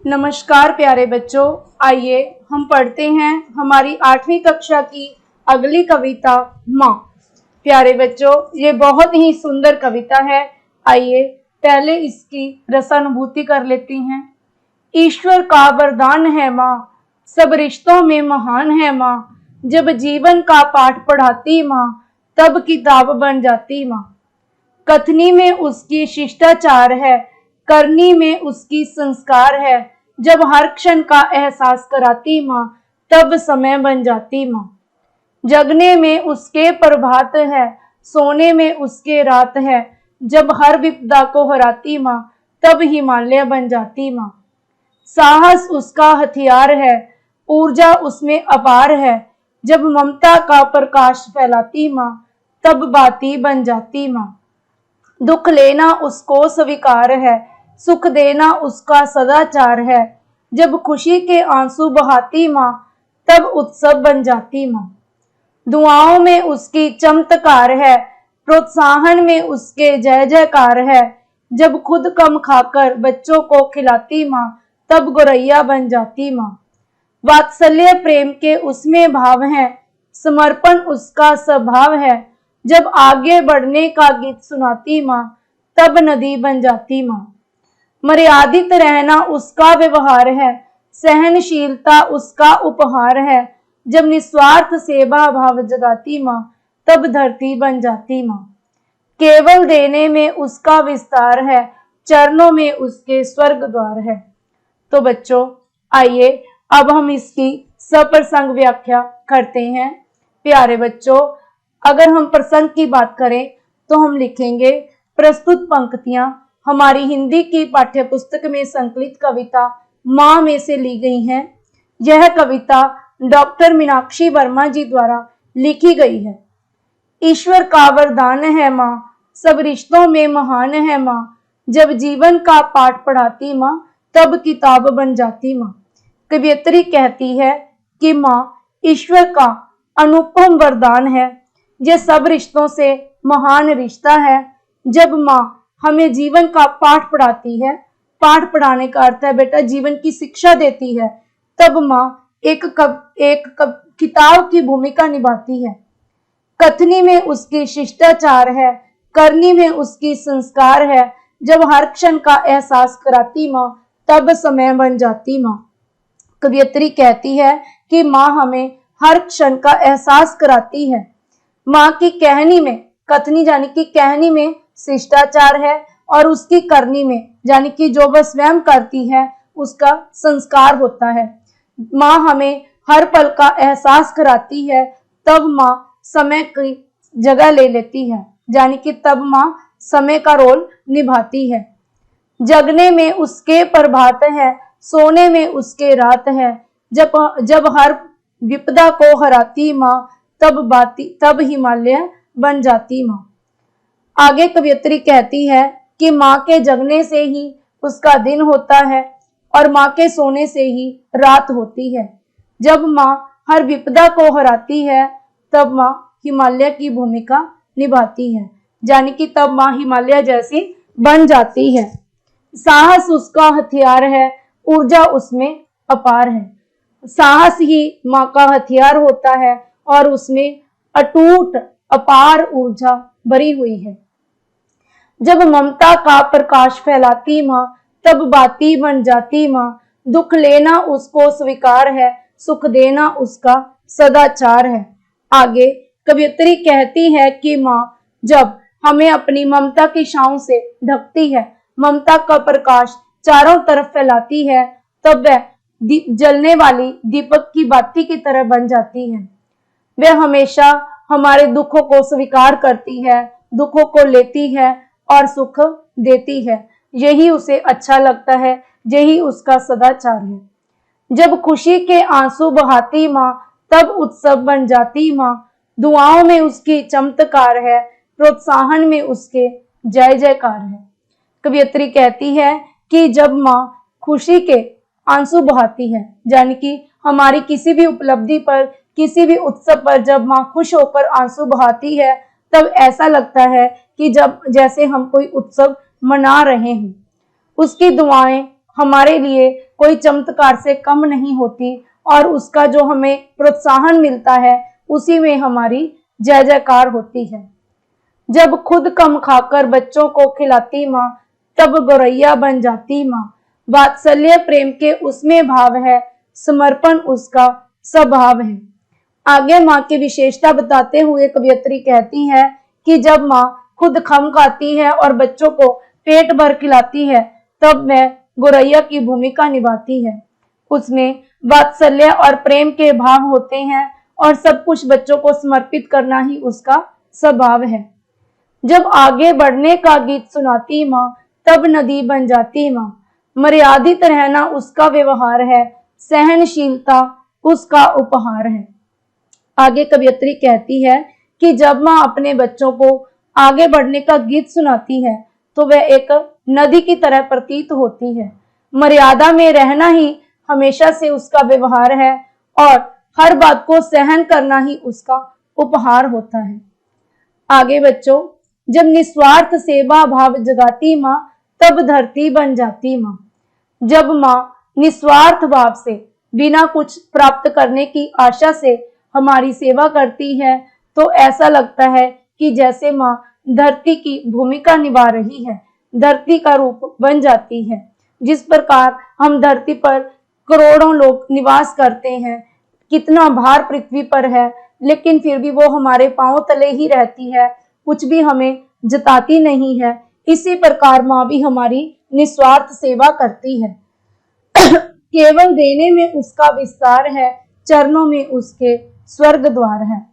नमस्कार प्यारे बच्चों, आइए हम पढ़ते हैं हमारी 8वीं कक्षा की अगली कविता माँ। प्यारे बच्चों, ये बहुत ही सुंदर कविता है। आइए पहले इसकी रसानुभूति कर लेते हैं। ईश्वर का वरदान है माँ, सब रिश्तों में महान है माँ। जब जीवन का पाठ पढ़ाती माँ, तब किताब बन जाती माँ। कथनी में उसकी शिष्टाचार है, करनी में उसकी संस्कार है। जब हर क्षण का एहसास कराती माँ, तब समय बन जाती माँ। जगने में उसके प्रभात है, सोने में उसके रात है। जब हर विपदा को हराती माँ, तब हिमालय बन जाती माँ। साहस उसका हथियार है, ऊर्जा उसमें अपार है। जब ममता का प्रकाश फैलाती माँ, तब बाती बन जाती माँ। दुख लेना उसको स्वीकार है, सुख देना उसका सदाचार है। जब खुशी के आंसू बहाती माँ, तब उत्सव बन जाती माँ। दुआओं में उसकी चमत्कार है, प्रोत्साहन में उसके जय जयकार है। जब खुद कम खाकर बच्चों को खिलाती माँ, तब गोरैया बन जाती माँ। वात्सल्य प्रेम के उसमें भाव है, समर्पण उसका स्वभाव है। जब आगे बढ़ने का गीत सुनाती माँ, तब नदी बन जाती माँ। मर्यादित रहना उसका व्यवहार है, सहनशीलता उसका उपहार है। जब निस्वार्थ सेवा भाव जगाती माँ, तब धरती बन जाती माँ। केवल देने में उसका विस्तार है, चरणों में उसके स्वर्ग द्वार है। तो बच्चों, आइए अब हम इसकी सप्रसंग व्याख्या करते हैं। प्यारे बच्चों, अगर हम प्रसंग की बात करें तो हम लिखेंगे प्रस्तुत पंक्तियां हमारी हिंदी की पाठ्य पुस्तक में संकलित कविता माँ में से ली गई हैं। यह कविता डॉक्टर मीनाक्षी वर्मा जी द्वारा लिखी गई है। ईश्वर का वरदान है माँ, सब रिश्तों में महान है माँ। जब जीवन का पाठ पढ़ाती माँ, तब किताब बन जाती माँ। कवियत्री कहती है कि माँ ईश्वर का अनुपम वरदान है, यह सब रिश्तों से महान रिश्ता है। जब माँ हमें जीवन का पाठ पढ़ाती है, पाठ पढ़ाने का अर्थ है बेटा जीवन की शिक्षा देती है, तब माँ एक किताब की भूमिका निभाती है। कथनी में उसकी शिष्टाचार है, करनी में उसकी संस्कार है। जब हर क्षण का एहसास कराती माँ, तब समय बन जाती माँ। कवियत्री कहती है कि माँ हमें हर क्षण का एहसास कराती है। माँ की कहनी में, कथनी यानी कि कहनी में शिष्टाचार है, और उसकी करनी में यानी कि जो वह स्वयं करती है उसका संस्कार होता है। माँ हमें हर पल का एहसास कराती है, तब माँ समय की जगह ले लेती है, यानी कि तब माँ समय का रोल निभाती है। जगने में उसके प्रभात है, सोने में उसके रात है। जब हर विपदा को हराती माँ, तब हिमालय बन जाती माँ। आगे कवियत्री कहती है कि माँ के जगने से ही उसका दिन होता है, और माँ के सोने से ही रात होती है। जब माँ हर विपदा को हराती है, तब माँ हिमालय की भूमिका निभाती है, यानी कि तब माँ हिमालय जैसी बन जाती है। साहस उसका हथियार है, ऊर्जा उसमें अपार है। साहस ही माँ का हथियार होता है, और उसमें अटूट अपार ऊर्जा भरी हुई है। जब ममता का प्रकाश फैलाती माँ, तब बाती बन जाती माँ। दुख लेना उसको स्वीकार है, सुख देना उसका सदाचार है। आगे कवियत्री कहती है कि माँ जब हमें अपनी ममता की छांव से ढकती है, ममता का प्रकाश चारों तरफ फैलाती है, तब वह जलने वाली दीपक की बाती की तरह बन जाती है। वह हमेशा हमारे दुखों को स्वीकार करती है, दुखों को लेती है और सुख देती है। यही उसे अच्छा लगता है, यही उसका सदाचार है। जब खुशी के आंसू बहाती माँ, तब उत्सव बन जाती माँ। दुआओं में उसकी चमत्कार है, प्रोत्साहन में उसके जय जयकार है। कवियत्री कहती है कि जब माँ खुशी के आंसू बहाती है, यानी कि हमारी किसी भी उपलब्धि पर, किसी भी उत्सव पर जब माँ खुश होकर आंसू बहाती है, तब ऐसा लगता है कि जब जैसे हम कोई उत्सव मना रहे हैं। उसकी दुआएं हमारे लिए कोई चमत्कार से कम नहीं होती और उसका जो हमें प्रोत्साहन मिलता है उसी में हमारी जय जयकार होती है। जब खुद कम खाकर बच्चों को खिलाती माँ, तब गौरैया बन जाती माँ। वात्सल्य प्रेम के उसमें भाव है, समर्पण उसका स्वभाव है। आगे माँ की विशेषता बताते हुए कवयित्री कहती है कि जब माँ खुद खम खाती है और बच्चों को पेट भर खिलाती है, तब वह गौरैया की भूमिका निभाती है। उसमें वात्सल्य और प्रेम के भाव होते हैं और सब कुछ बच्चों को समर्पित करना ही उसका स्वभाव है। जब आगे बढ़ने का गीत सुनाती माँ, तब नदी बन जाती माँ। मर्यादित रहना उसका व्यवहार है, सहनशीलता उसका उपहार है। आगे कवयित्री कहती है कि जब माँ अपने बच्चों को आगे बढ़ने का गीत सुनाती है तो वह एक नदी की तरह प्रतीत होती है। मर्यादा में रहना ही हमेशा से उसका व्यवहार है और हर बात को सहन करना ही उसका उपहार होता है। आगे बच्चों, जब निस्वार्थ सेवा भाव जगाती माँ, तब धरती बन जाती माँ। जब माँ निस्वार्थ भाव से बिना कुछ प्राप्त करने की आशा से हमारी सेवा करती है तो ऐसा लगता है कि जैसे माँ धरती की भूमिका निभा रही है, धरती का रूप बन जाती है। जिस प्रकार हम धरती पर करोड़ों लोग निवास करते हैं, कितना भार पृथ्वी पर है, लेकिन फिर भी वो हमारे पांव तले ही रहती है, कुछ भी हमें जताती नहीं है। इसी प्रकार माँ भी हमारी निस्वार्थ सेवा करती है। केवल देने में उसका विस्तार है, चरणों में उसके स्वर्ग द्वार है।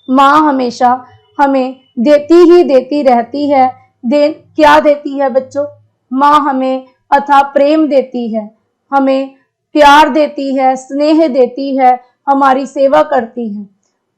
माँ हमेशा हमें देती ही देती रहती है। क्या देती है बच्चों? माँ हमें अथाह प्रेम देती है, हमें प्यार देती है, स्नेह देती है, हमारी सेवा करती है।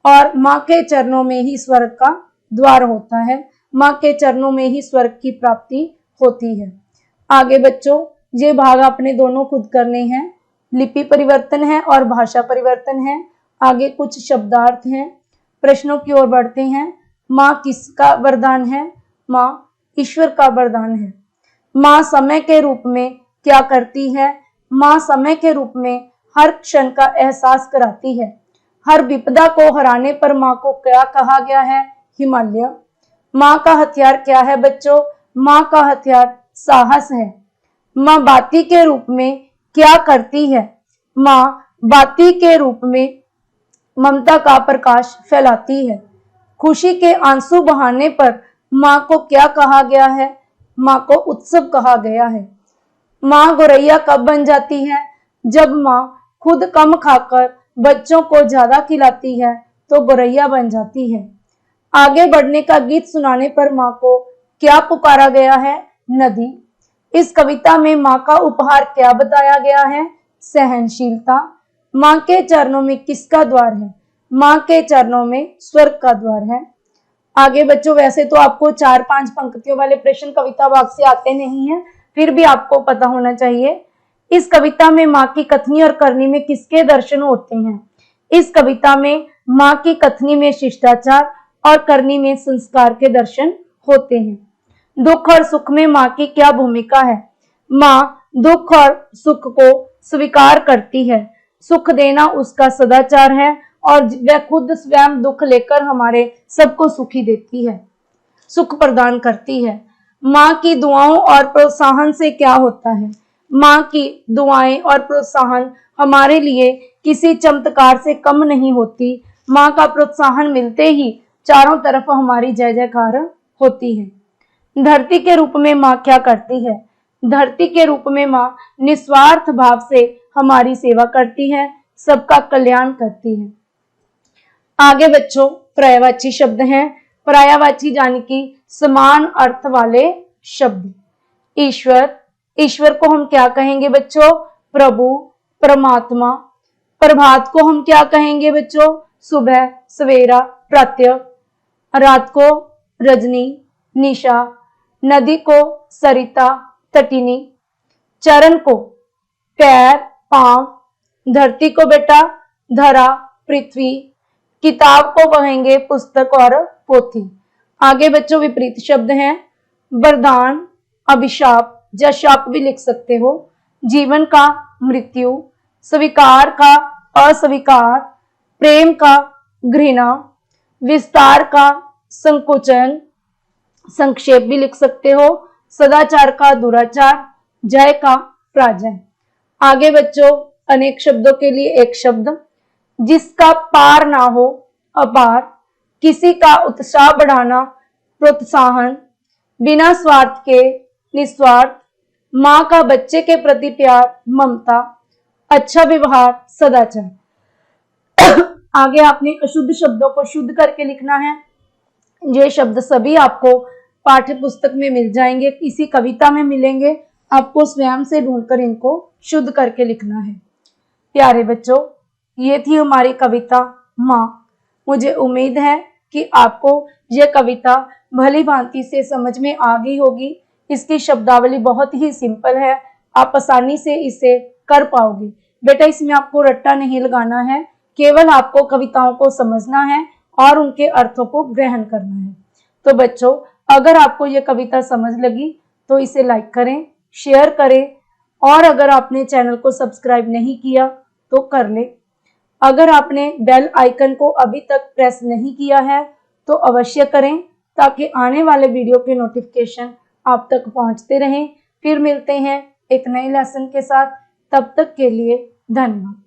और माँ के चरणों में ही स्वर्ग का द्वार होता है, माँ के चरणों में ही स्वर्ग की प्राप्ति होती है। आगे बच्चों, ये भाग आपने दोनों खुद करने हैं। लिपि परिवर्तन है और भाषा परिवर्तन है। आगे कुछ शब्दार्थ हैं। प्रश्नों की ओर बढ़ते हैं। माँ किसका वरदान है? माँ ईश्वर का वरदान है। माँ समय के रूप में क्या करती है? माँ समय के रूप में हर क्षण का एहसास कराती है। हर विपदा को हराने पर माँ को क्या कहा गया है? हिमालय। माँ का हथियार क्या है बच्चों? माँ का हथियार साहस है। माँ बाती के रूप में क्या करती है? माँ बाती के रूप में ममता का प्रकाश फैलाती है। खुशी के आंसू बहाने पर माँ को क्या कहा गया है? माँ को उत्सव कहा गया है। माँ गौरैया कब बन जाती है? जब माँ खुद कम खाकर बच्चों को ज्यादा खिलाती है तो गौरैया बन जाती है। आगे बढ़ने का गीत सुनाने पर माँ को क्या पुकारा गया है? नदी। इस कविता में माँ का उपहार क्या बताया गया है? सहनशीलता। माँ के चरणों में किसका द्वार है? माँ के चरणों में स्वर्ग का द्वार है। आगे बच्चों, वैसे तो आपको 4-5 पंक्तियों वाले प्रश्न कविता भाग से आते नहीं है, फिर भी आपको पता होना चाहिए। इस कविता में माँ की कथनी और करनी में किसके दर्शन होते हैं? इस कविता में माँ की कथनी में शिष्टाचार और करनी में संस्कार के दर्शन होते हैं। दुख और सुख में माँ की क्या भूमिका है? माँ दुख और सुख को स्वीकार करती है। सुख देना उसका सदाचार है और वह खुद स्वयं दुख लेकर हमारे सबको सुखी देती है, सुख प्रदान करती है। माँ की दुआओं और प्रोत्साहन से क्या होता है? माँ की दुआएं और प्रोत्साहन हमारे लिए किसी चमत्कार से कम नहीं होती। माँ का प्रोत्साहन मिलते ही चारों तरफ हमारी जय जयकार होती है। धरती के रूप में माँ क्या करती है? धरती के रूप में माँ निस्वार्थ भाव से हमारी सेवा करती है, सबका कल्याण करती है। आगे बच्चों, पर्यायवाची शब्द हैं। पर्यायवाची यानी कि समान अर्थ वाले शब्द। ईश्वर, ईश्वर को हम क्या कहेंगे बच्चों? प्रभु, परमात्मा। प्रभात को हम क्या कहेंगे बच्चों? सुबह, सवेरा, प्रातः। रात को रजनी, निशा। नदी को सरिता, तटिनी। चरण को पैर, पांव। धरती को बेटा धरा, पृथ्वी। किताब को कहेंगे पुस्तक और पोथी। आगे बच्चों विपरीत शब्द हैं। वरदान, अभिशाप या शाप भी लिख सकते हो। जीवन का मृत्यु, स्वीकार का अस्वीकार, प्रेम का घृणा, विस्तार का संकुचन, संक्षेप भी लिख सकते हो, सदाचार का दुराचार, जय का पराजय। आगे बच्चों अनेक शब्दों के लिए एक शब्द, जिसका पार ना हो अपार, किसी का उत्साह बढ़ाना प्रोत्साहन, बिना स्वार्थ के निस्वार्थ, माँ का बच्चे के प्रति प्यार ममता, अच्छा व्यवहार सदाचार। आगे आपने अशुद्ध शब्दों को शुद्ध करके लिखना है। ये शब्द सभी आपको पाठ्य पुस्तक में मिल जाएंगे, इसी कविता में मिलेंगे, आपको स्वयं से ढूंढकर इनको शुद्ध करके लिखना है। प्यारे बच्चों, ये थी हमारी कविता माँ। मुझे उम्मीद है कि आपको यह कविता भली भांति से समझ में आ गई होगी। इसकी शब्दावली बहुत ही सिंपल है, आप आसानी से इसे कर पाओगे। बेटा इसमें आपको रट्टा नहीं लगाना है, केवल आपको कविताओं को समझना है और उनके अर्थों को ग्रहण करना है। तो बच्चों अगर आपको यह कविता समझ लगी तो इसे लाइक करें, शेयर करें और अगर आपने चैनल को सब्सक्राइब नहीं किया तो कर ले। अगर आपने बेल आइकन को अभी तक प्रेस नहीं किया है तो अवश्य करें, ताकि आने वाले वीडियो के नोटिफिकेशन आप तक पहुंचते रहें। फिर मिलते हैं एक नए लेसन के साथ, तब तक के लिए धन्यवाद।